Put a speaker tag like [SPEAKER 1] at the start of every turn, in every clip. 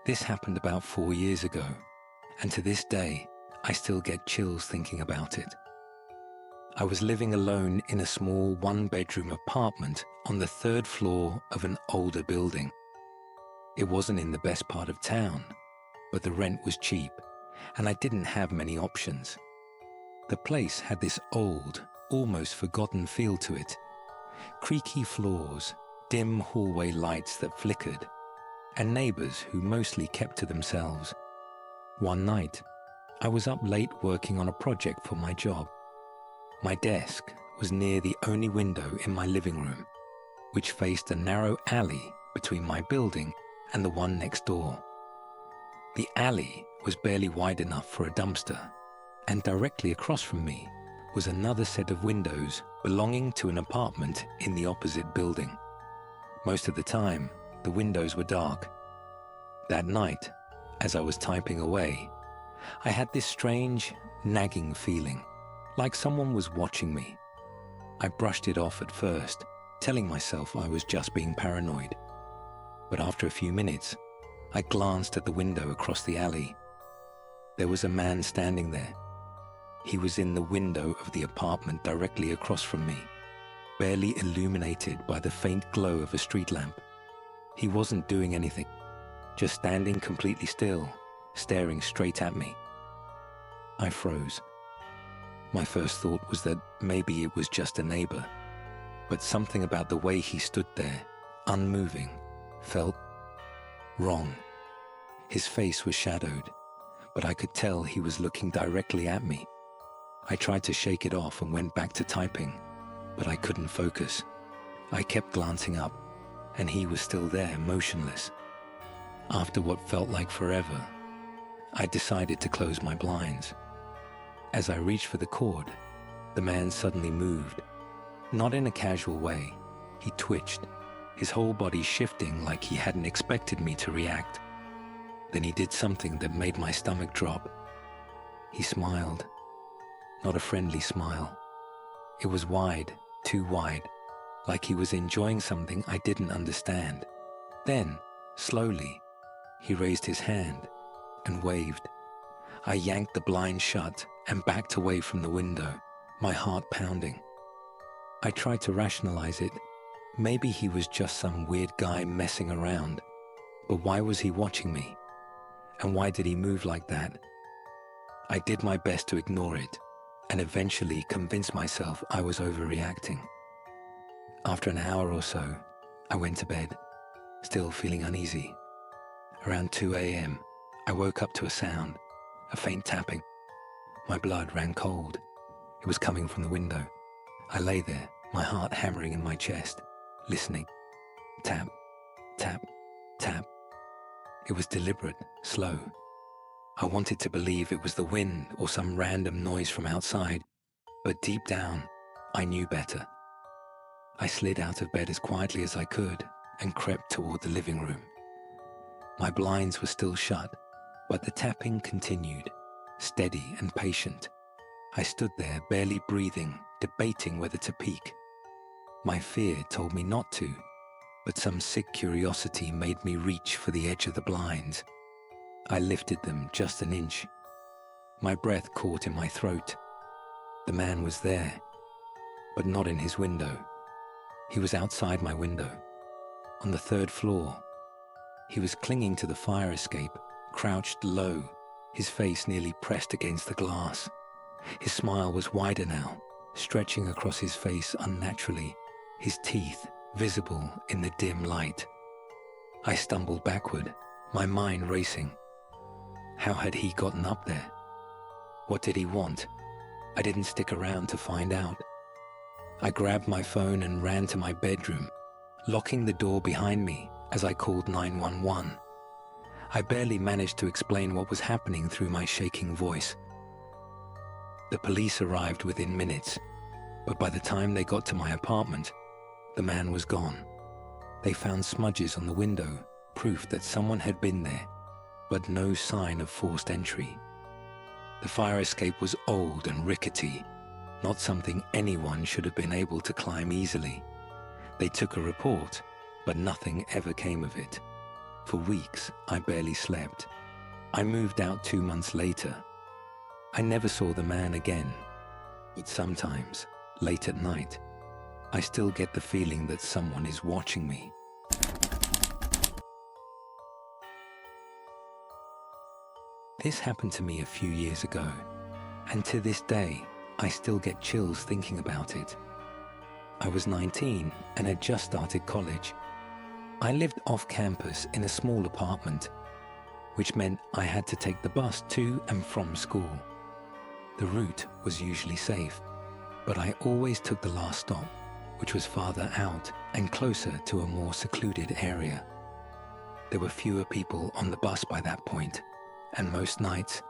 [SPEAKER 1] This happened about 4 years ago, and to this day, I still get chills thinking about it. I was living alone in a small one-bedroom apartment on the 3rd floor of an older building. It wasn't in the best part of town, but the rent was cheap, and I didn't have many options. The place had this old, almost forgotten feel to it. Creaky floors, dim hallway lights that flickered, and neighbors who mostly kept to themselves. One night, I was up late working on a project for my job. My desk was near the only window in my living room, which faced a narrow alley between my building and the one next door. The alley was barely wide enough for a dumpster, and directly across from me was another set of windows belonging to an apartment in the opposite building. Most of the time, the windows were dark. That night, as I was typing away, I had this strange, nagging feeling, like someone was watching me. I brushed it off at first, telling myself I was just being paranoid. But after a few minutes, I glanced at the window across the alley. There was a man standing there. He was in the window of the apartment directly across from me, barely illuminated by the faint glow of a street lamp. He wasn't doing anything, just standing completely still, staring straight at me. I froze. My first thought was that maybe it was just a neighbor, but something about the way he stood there, unmoving, felt wrong. His face was shadowed, but I could tell he was looking directly at me. I tried to shake it off and went back to typing, but I couldn't focus. I kept glancing up, and he was still there, motionless. After what felt like forever, I decided to close my blinds. As I reached for the cord, the man suddenly moved. Not in a casual way. He twitched, his whole body shifting like he hadn't expected me to react. Then he did something that made my stomach drop. He smiled. Not a friendly smile. It was wide, too wide, like he was enjoying something I didn't understand. Then, slowly, he raised his hand and waved. I yanked the blind shut and backed away from the window, my heart pounding. I tried to rationalize it. Maybe he was just some weird guy messing around. But why was he watching me? And why did he move like that? I did my best to ignore it, and eventually convinced myself I was overreacting. After an hour or so, I went to bed, still feeling uneasy. Around 2 a.m., I woke up to a sound, a faint tapping. My blood ran cold. It was coming from the window. I lay there, my heart hammering in my chest, listening. Tap, tap, tap. It was deliberate, slow. I wanted to believe it was the wind or some random noise from outside, but deep down, I knew better. I slid out of bed as quietly as I could and crept toward the living room. My blinds were still shut, but the tapping continued, steady and patient. I stood there, barely breathing, debating whether to peek. My fear told me not to, but some sick curiosity made me reach for the edge of the blinds. I lifted them just an inch. My breath caught in my throat. The man was there, but not in his window. He was outside my window, on the 3rd floor. He was clinging to the fire escape, crouched low, his face nearly pressed against the glass. His smile was wider now, stretching across his face unnaturally, his teeth visible in the dim light. I stumbled backward, my mind racing. How had he gotten up there? What did he want? I didn't stick around to find out. I grabbed my phone and ran to my bedroom, locking the door behind me as I called 911. I barely managed to explain what was happening through my shaking voice. The police arrived within minutes, but by the time they got to my apartment, the man was gone. They found smudges on the window, proof that someone had been there, but no sign of forced entry. The fire escape was old and rickety, not something anyone should have been able to climb easily. They took a report, but nothing ever came of it. For weeks, I barely slept. I moved out 2 months later. I never saw the man again. But sometimes, late at night, I still get the feeling that someone is watching me. This happened to me a few years ago, and to this day, I still get chills thinking about it. I was 19 and had just started college. I lived off campus in a small apartment, which meant I had to take the bus to and from school. The route was usually safe, but I always took the last stop, which was farther out and closer to a more secluded area. There were fewer people on the bus by that point, and most nights,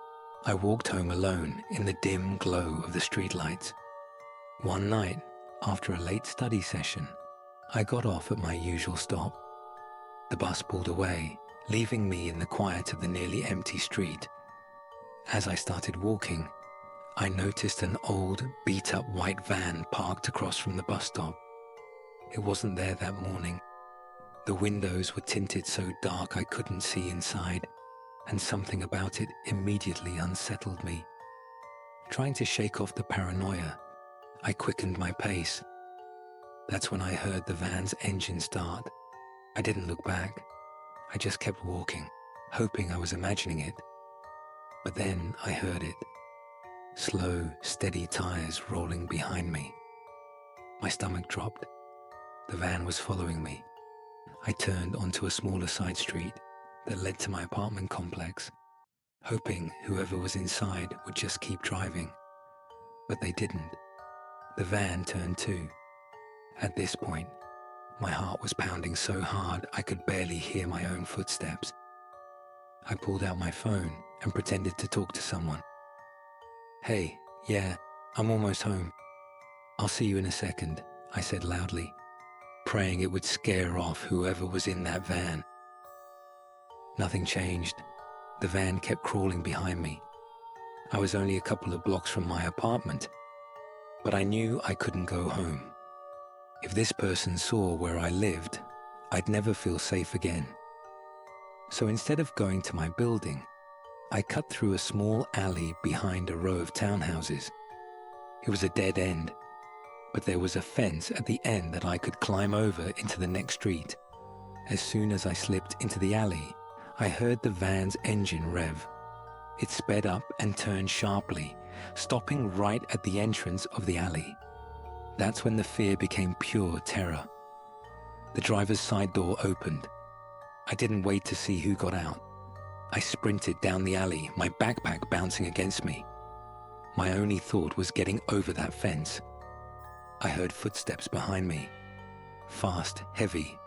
[SPEAKER 1] I walked home alone in the dim glow of the streetlights. One night, after a late study session, I got off at my usual stop. The bus pulled away, leaving me in the quiet of the nearly empty street. As I started walking, I noticed an old, beat-up white van parked across from the bus stop. It wasn't there that morning. The windows were tinted so dark I couldn't see inside, and something about it immediately unsettled me. Trying to shake off the paranoia, I quickened my pace. That's when I heard the van's engine start. I didn't look back. I just kept walking, hoping I was imagining it. But then I heard it. Slow, steady tires rolling behind me. My stomach dropped. The van was following me. I turned onto a smaller side street that led to my apartment complex, hoping whoever was inside would just keep driving. But they didn't. The van turned too. At this point, my heart was pounding so hard I could barely hear my own footsteps. I pulled out my phone and pretended to talk to someone. "Hey, yeah, I'm almost home. I'll see you in a second," I said loudly, praying it would scare off whoever was in that van. Nothing changed. The van kept crawling behind me. I was only a couple of blocks from my apartment, but I knew I couldn't go home. If this person saw where I lived, I'd never feel safe again. So instead of going to my building, I cut through a small alley behind a row of townhouses. It was a dead end, but there was a fence at the end that I could climb over into the next street. As soon as I slipped into the alley, I heard the van's engine rev. It sped up and turned sharply, stopping right at the entrance of the alley. That's when the fear became pure terror. The driver's side door opened. I didn't wait to see who got out. I sprinted down the alley, my backpack bouncing against me. My only thought was getting over that fence. I heard footsteps behind me. Fast, heavy.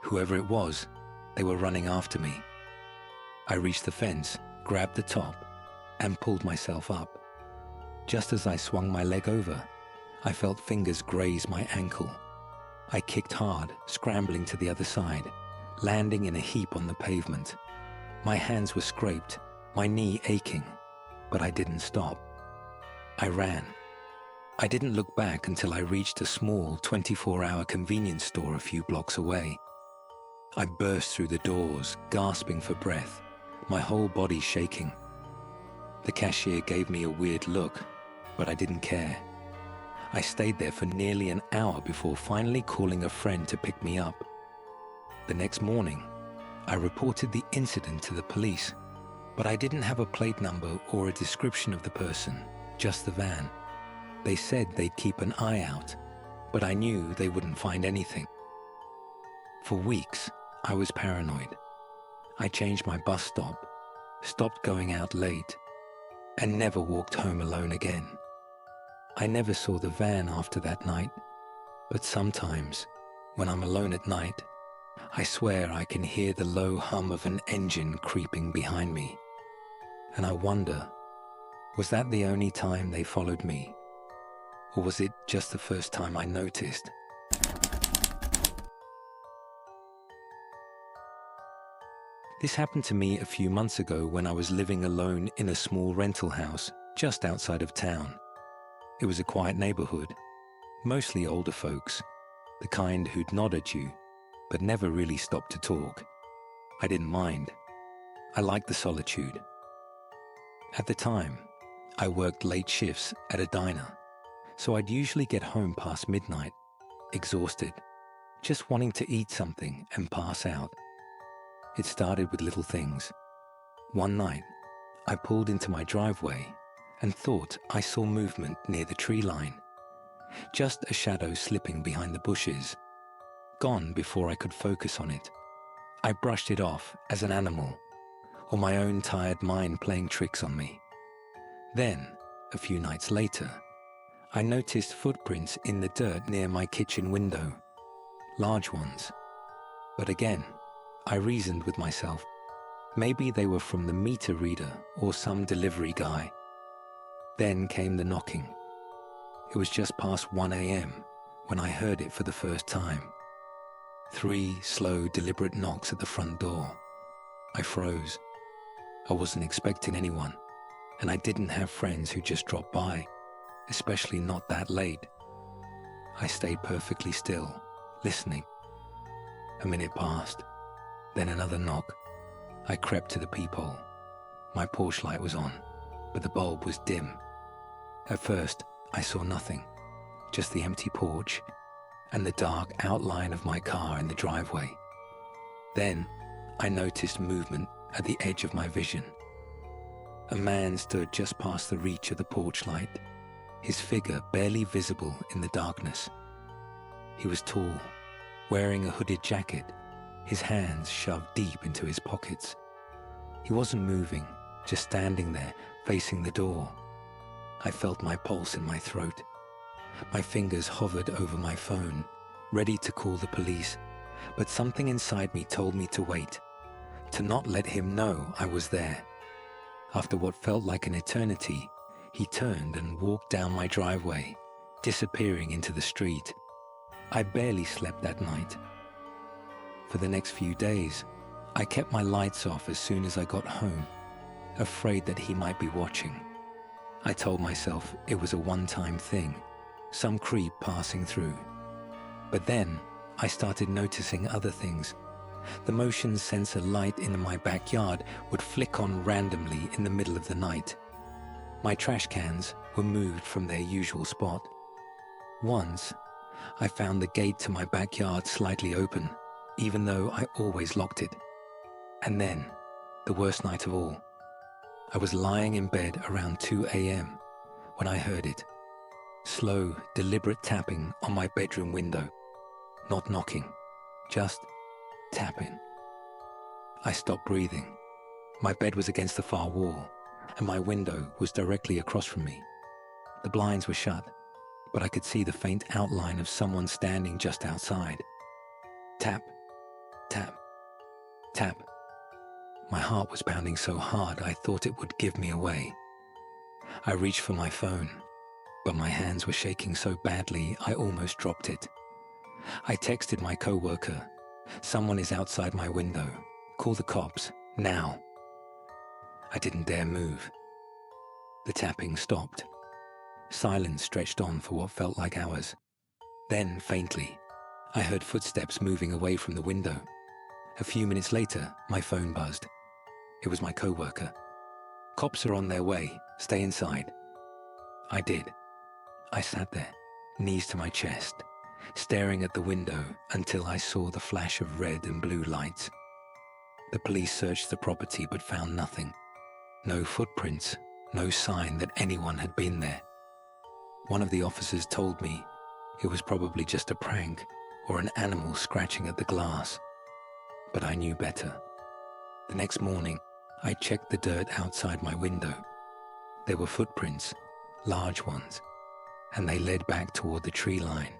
[SPEAKER 1] Whoever it was, they were running after me. I reached the fence, grabbed the top, and pulled myself up. Just as I swung my leg over, I felt fingers graze my ankle. I kicked hard, scrambling to the other side, landing in a heap on the pavement. My hands were scraped, my knee aching, but I didn't stop. I ran. I didn't look back until I reached a small 24-hour convenience store a few blocks away. I burst through the doors, gasping for breath, my whole body shaking. The cashier gave me a weird look, but I didn't care. I stayed there for nearly an hour before finally calling a friend to pick me up. The next morning, I reported the incident to the police, but I didn't have a plate number or a description of the person, just the van. They said they'd keep an eye out, but I knew they wouldn't find anything. For weeks, I was paranoid. I changed my bus stop, stopped going out late, and never walked home alone again. I never saw the van after that night, but sometimes, when I'm alone at night, I swear I can hear the low hum of an engine creeping behind me. And I wonder, was that the only time they followed me? Or was it just the first time I noticed? This happened to me a few months ago when I was living alone in a small rental house just outside of town. It was a quiet neighborhood, mostly older folks, the kind who'd nod at you, but never really stopped to talk. I didn't mind. I liked the solitude. At the time, I worked late shifts at a diner, so I'd usually get home past midnight, exhausted, just wanting to eat something and pass out. It started with little things. One night, I pulled into my driveway and thought I saw movement near the tree line. Just a shadow slipping behind the bushes, gone before I could focus on it. I brushed it off as an animal, or my own tired mind playing tricks on me. Then, a few nights later, I noticed footprints in the dirt near my kitchen window, large ones. But again, I reasoned with myself, maybe they were from the meter reader or some delivery guy. Then came the knocking. It was just past 1 a.m. when I heard it for the first time. 3 slow, deliberate knocks at the front door. I froze. I wasn't expecting anyone, and I didn't have friends who just dropped by, especially not that late. I stayed perfectly still, listening. A minute passed, then another knock. I crept to the peephole. My porch light was on, but the bulb was dim. At first, I saw nothing, just the empty porch and the dark outline of my car in the driveway. Then, I noticed movement at the edge of my vision. A man stood just past the reach of the porch light, his figure barely visible in the darkness. He was tall, wearing a hooded jacket, his hands shoved deep into his pockets. He wasn't moving, just standing there, facing the door. I felt my pulse in my throat. My fingers hovered over my phone, ready to call the police, but something inside me told me to wait, to not let him know I was there. After what felt like an eternity, he turned and walked down my driveway, disappearing into the street. I barely slept that night. For the next few days, I kept my lights off as soon as I got home, afraid that he might be watching. I told myself it was a one-time thing, some creep passing through. But then, I started noticing other things. The motion sensor light in my backyard would flick on randomly in the middle of the night. My trash cans were moved from their usual spot. Once, I found the gate to my backyard slightly open, even though I always locked it. And then, the worst night of all, I was lying in bed around 2 a.m. when I heard it. Slow, deliberate tapping on my bedroom window. Not knocking, just tapping. I stopped breathing. My bed was against the far wall, and my window was directly across from me. The blinds were shut, but I could see the faint outline of someone standing just outside. Tap, tap, tap. My heart was pounding so hard I thought it would give me away. I reached for my phone, but my hands were shaking so badly I almost dropped it. I texted my coworker, "Someone is outside my window. Call the cops, now." I didn't dare move. The tapping stopped. Silence stretched on for what felt like hours. Then, faintly, I heard footsteps moving away from the window. A few minutes later, my phone buzzed. It was my coworker. "Cops are on their way. Stay inside." I did. I sat there, knees to my chest, staring at the window until I saw the flash of red and blue lights. The police searched the property but found nothing. No footprints, no sign that anyone had been there. One of the officers told me it was probably just a prank or an animal scratching at the glass. But I knew better. The next morning, I checked the dirt outside my window. There were footprints, large ones, and they led back toward the tree line.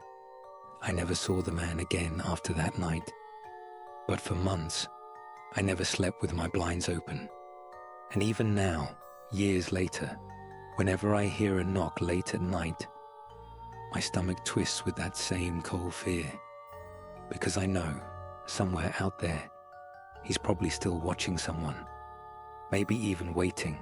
[SPEAKER 1] I never saw the man again after that night. But for months, I never slept with my blinds open. And even now, years later, whenever I hear a knock late at night, my stomach twists with that same cold fear. Because I know, somewhere out there, he's probably still watching someone, maybe even waiting